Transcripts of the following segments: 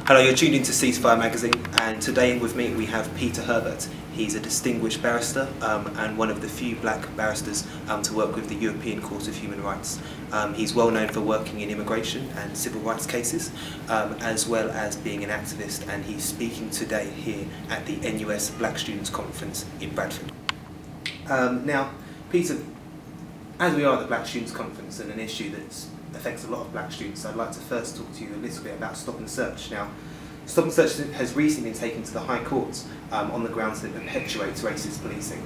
Hello, you're tuned into Ceasefire magazine, and today with me we have Peter Herbert. He's a distinguished barrister and one of the few black barristers to work with the European Court of Human Rights. He's well known for working in immigration and civil rights cases, as well as being an activist, and he's speaking today here at the NUS Black Students Conference in Bradford. Now, Peter, as we are at the Black Students Conference and an issue that affects a lot of black students, I'd like to first talk to you a little bit about stop and search. Now, stop and search has recently been taken to the High Court on the grounds that it perpetuates racist policing.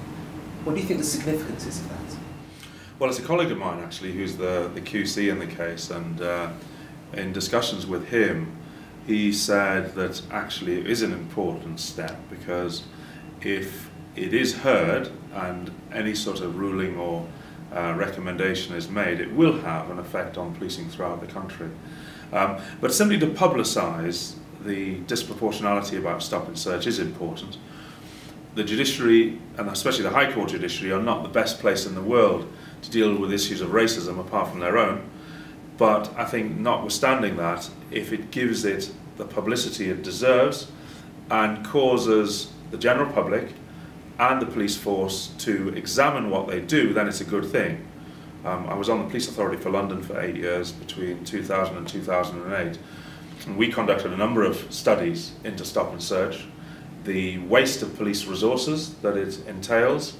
What do you think the significance is of that? Well, it's a colleague of mine actually who's the QC in the case, and in discussions with him he said that actually it is an important step, because if it is heard and any sort of ruling or recommendation is made, it will have an effect on policing throughout the country. But simply to publicise the disproportionality about stop and search is important. The judiciary, and especially the High Court judiciary, are not the best place in the world to deal with issues of racism apart from their own. But I think notwithstanding that, if it gives it the publicity it deserves and causes the general public and the police force to examine what they do, then it's a good thing. I was on the Police Authority for London for 8 years, between 2000 and 2008, and we conducted a number of studies into stop and search, the waste of police resources that it entails,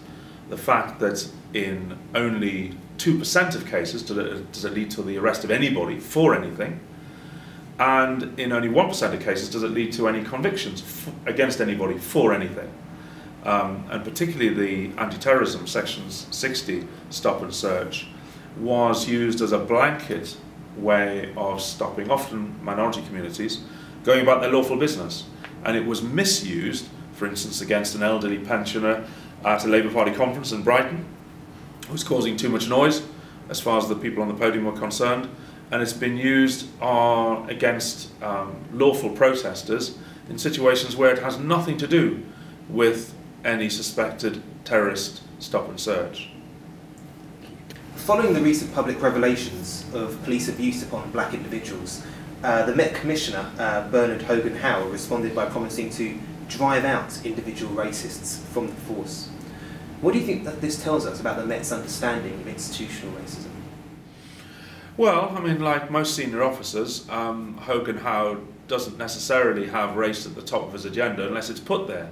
the fact that in only 2% of cases does it lead to the arrest of anybody for anything, and in only 1% of cases does it lead to any convictions against anybody for anything. And particularly the anti-terrorism sections 60 stop and search was used as a blanket way of stopping often minority communities going about their lawful business, and it was misused, for instance, against an elderly pensioner at a Labour Party conference in Brighton who was causing too much noise as far as the people on the podium were concerned, and it's been used against lawful protesters in situations where it has nothing to do with any suspected terrorist stop and search. Following the recent public revelations of police abuse upon black individuals, the Met Commissioner, Bernard Hogan-Howe, responded by promising to drive out individual racists from the force. What do you think that this tells us about the Met's understanding of institutional racism? Well, I mean, like most senior officers, Hogan-Howe doesn't necessarily have race at the top of his agenda unless it's put there.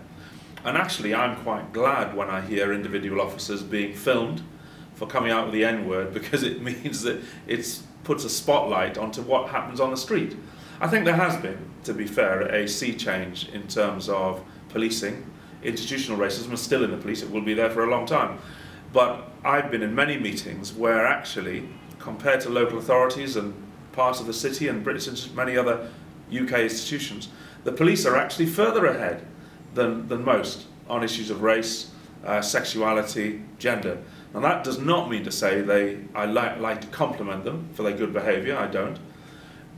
And actually, I'm quite glad when I hear individual officers being filmed for coming out with the N-word, because it means that it puts a spotlight onto what happens on the street. I think there has been, to be fair, a sea change in terms of policing. Institutional racism is still in the police, it will be there for a long time. But I've been in many meetings where actually, compared to local authorities and parts of the city and British, many other UK institutions, the police are actually further ahead than most on issues of race, sexuality, gender. Now that does not mean to say I like to compliment them for their good behaviour, I don't.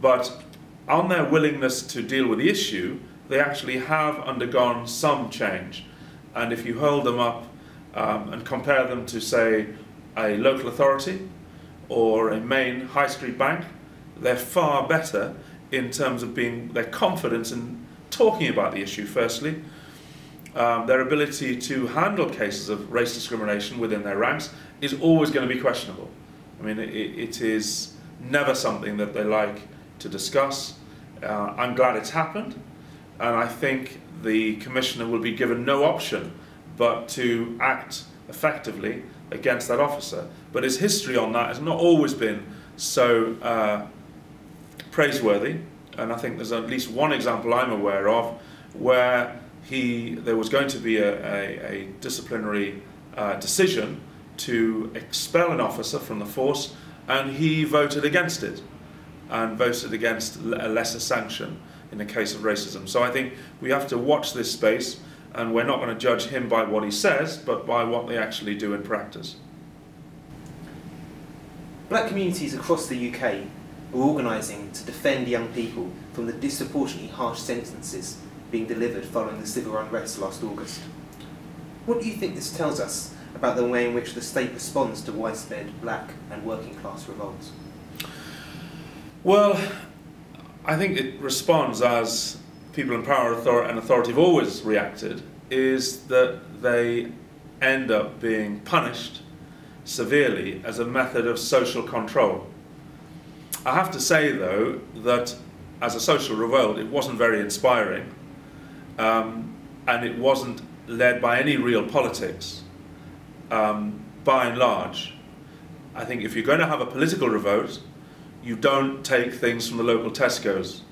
But on their willingness to deal with the issue, they actually have undergone some change. And if you hold them up and compare them to, say, a local authority or a main high street bank, they're far better in terms of their confidence in talking about the issue, firstly. Their ability to handle cases of race discrimination within their ranks is always going to be questionable. I mean, it is never something that they like to discuss. I'm glad it's happened, and I think the Commissioner will be given no option but to act effectively against that officer. But his history on that has not always been so praiseworthy, and I think there's at least one example I'm aware of where there was going to be a disciplinary decision to expel an officer from the force, and he voted against it and voted against a lesser sanction in the case of racism. So I think we have to watch this space, and we're not going to judge him by what he says, but by what they actually do in practice. Black communities across the UK are organising to defend young people from the disproportionately harsh sentences being delivered following the civil unrest last August. What do you think this tells us about the way in which the state responds to widespread black and working class revolts? Well, I think it responds as people in power and authority have always reacted, is that they end up being punished severely as a method of social control. I have to say, though, that as a social revolt, it wasn't very inspiring, and it wasn't led by any real politics, by and large. I think if you're going to have a political revolt, you don't take things from the local Tesco's.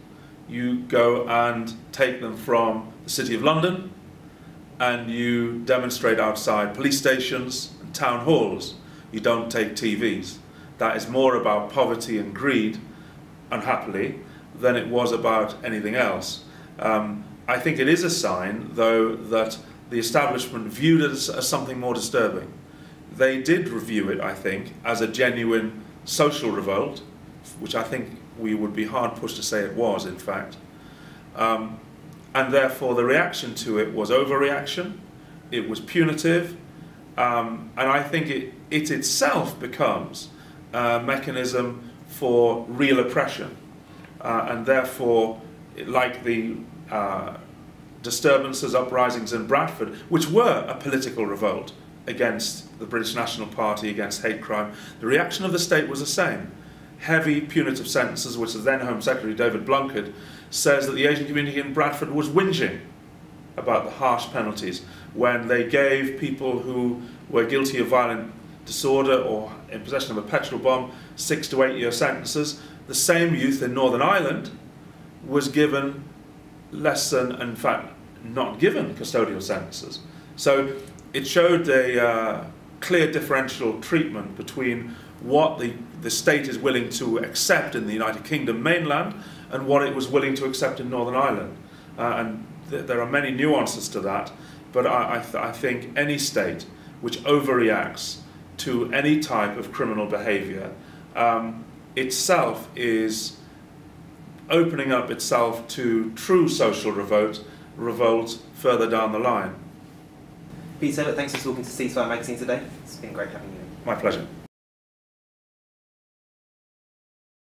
You go and take them from the City of London, and you demonstrate outside police stations and town halls. You don't take TVs. That is more about poverty and greed, unhappily, than it was about anything else. I think it is a sign, though, that the establishment viewed it as something more disturbing. They did review it, I think, as a genuine social revolt, which I think we would be hard pushed to say it was, in fact. And therefore the reaction to it was overreaction, it was punitive, and I think it itself becomes a mechanism for real oppression. And therefore, like the disturbances, uprisings in Bradford, which were a political revolt against the British National Party, against hate crime, the reaction of the state was the same. Heavy punitive sentences, which the then Home Secretary David Blunkett says that the Asian community in Bradford was whinging about the harsh penalties when they gave people who were guilty of violent disorder or in possession of a petrol bomb 6 to 8 year sentences. The same youth in Northern Ireland was given less than, in fact, not given custodial sentences. So it showed a clear differential treatment between what the state is willing to accept in the United Kingdom mainland and what it was willing to accept in Northern Ireland. And there are many nuances to that, but I think any state which overreacts to any type of criminal behaviour itself is opening up itself to true social revolt further down the line. Peter, thanks for talking to Ceasefire magazine today. It's been great having you. My pleasure.